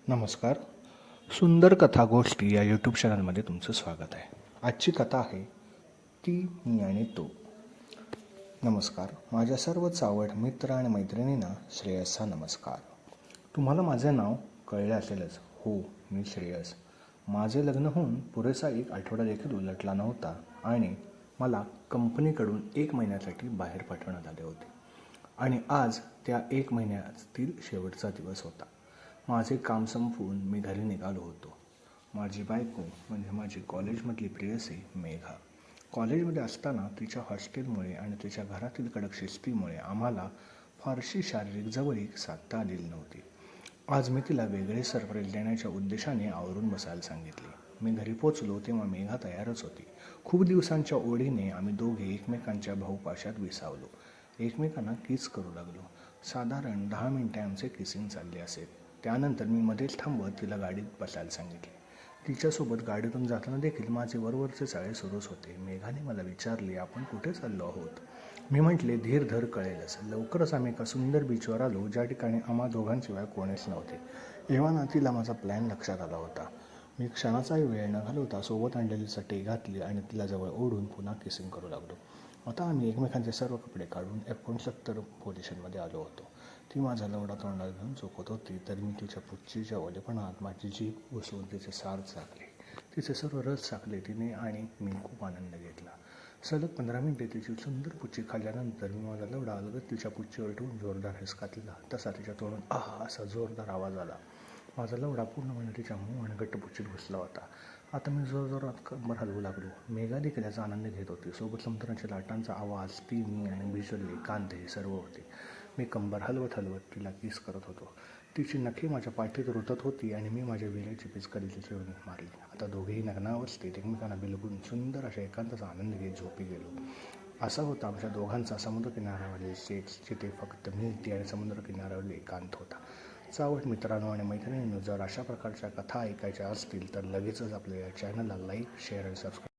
नमस्कार. सुंदर कथा गोष्टी या यूट्यूब चॅनलमध्ये तुमचं स्वागत आहे. आजची कथा आहे ती, मी आणि तो. नमस्कार. माझ्या सर्व चावट मित्र आणि मैत्रिणींना श्रेयसचा नमस्कार. तुम्हाला माझे नाव कळले असेलच. हो, मी श्रेयस. माझे लग्न होऊन पुरेसा 1 आठवडा देखील उलटला नव्हता आणि मला कंपनीकडून 1 महिन्यासाठी बाहेर पाठवण्यात आले होते. आणि आज त्या 1 महिन्यातील शेवटचा दिवस होता. माझे काम संपवून मी घरी निघालो होतो. माझी बायको म्हणजे माझी कॉलेजमधली प्रेयसी मेघा. कॉलेजमध्ये असताना तिच्या हॉस्टेलमुळे आणि तिच्या घरातील कडक शिस्तीमुळे आम्हाला फारशी शारीरिक जवळीक साधता आलेली नव्हती. आज मी तिला वेगळे सरप्राईज देण्याच्या उद्देशाने आवरून बसायला सांगितले. मी घरी पोचलो तेव्हा मेघा तयारच होती. खूप दिवसांच्या ओढीने आम्ही दोघे एकमेकांच्या भाऊपाशात विसावलो. एकमेकांना किस करू लागलो. साधारण 10 मिनिटे आमचे किसिंग चालले असेल. त्यानंतर मी मध्येच थांबवत तिला गाडीत बसायला सांगितले. तिच्यासोबत गाडीतून जाताना देखील माझे वरवरचे चाळे सुरूच होते. मेघाने मला विचारले, आपण कुठे चाललो आहोत? मी म्हटले, धीर धर, कळेलच. लवकरच आम्ही एका सुंदर बीचवर आलो, ज्या ठिकाणी आम्हा दोघांशिवाय कोणीच नव्हते. एव्हाना तिला माझा प्लॅन लक्षात आला होता. मी क्षणाचाही वेळ न घालवता सोबत आणलेली चटई घातली आणि तिला जवळ ओढून पुन्हा किसिंग करू लागलो. आता आम्ही एकमेकांचे सर्व कपडे काढून 69 पोझिशनमध्ये आलो होतो. ती माझा लवडा तोंडात घेऊन झोपत होती, तर मी तिच्या पुच्चीच्या ओलेपणात माझी जीभ घुसवून तिचे सार चाकले. तिचे सर्व रस चाकले तिने आणि मी खूप आनंद घेतला. सलग 15 मिनिटे तिची सुंदर पुच्ची खाल्ल्यानंतर मी माझा लवडा अलगद तिच्या पुच्चीवर ठेवून जोरदार हिसका दिला. तसा तिच्या तोंडून आहा असा जोरदार आवाज आला. माझा लवडा पूर्णपणे तिच्या मऊ आणि घट्ट पुच्चीत घुसला होता. आता मी जोरजोरात कंबर हलवू लागलो. मेघा देखील याचा आनंद घेत होती. सोबत समुद्राच्या लाटांचा आवाज, ती, मी आणि भिजवलेले कांदे हे सर्व होते. मी कंबर हलवत तिला किस करत होतो. तिची नखे माझ्या पाठीत रुतत होती आणि मी माझ्या वेल्याची पिचकारी तिच्या वेळी मारली. आता दोघेही नग्नावस्थेत एकमेकांना बिलगून सुंदर अशा एकांताचा आनंद घेत झोपी गेलो. असा होता आमच्या दोघांचा समुद्रकिनाऱ्यावरील सेक्स, जिथे फक्त मी, ती आणि समुद्रकिनाऱ्यावरील एकांत होता. चावट मित्रांनो आणि मैत्रिणींनो, जर अशा प्रकारच्या कथा ऐकायच्या असतील तर लगेचच आपल्या या चॅनलला लाईक, शेअर आणि सबस्क्राईब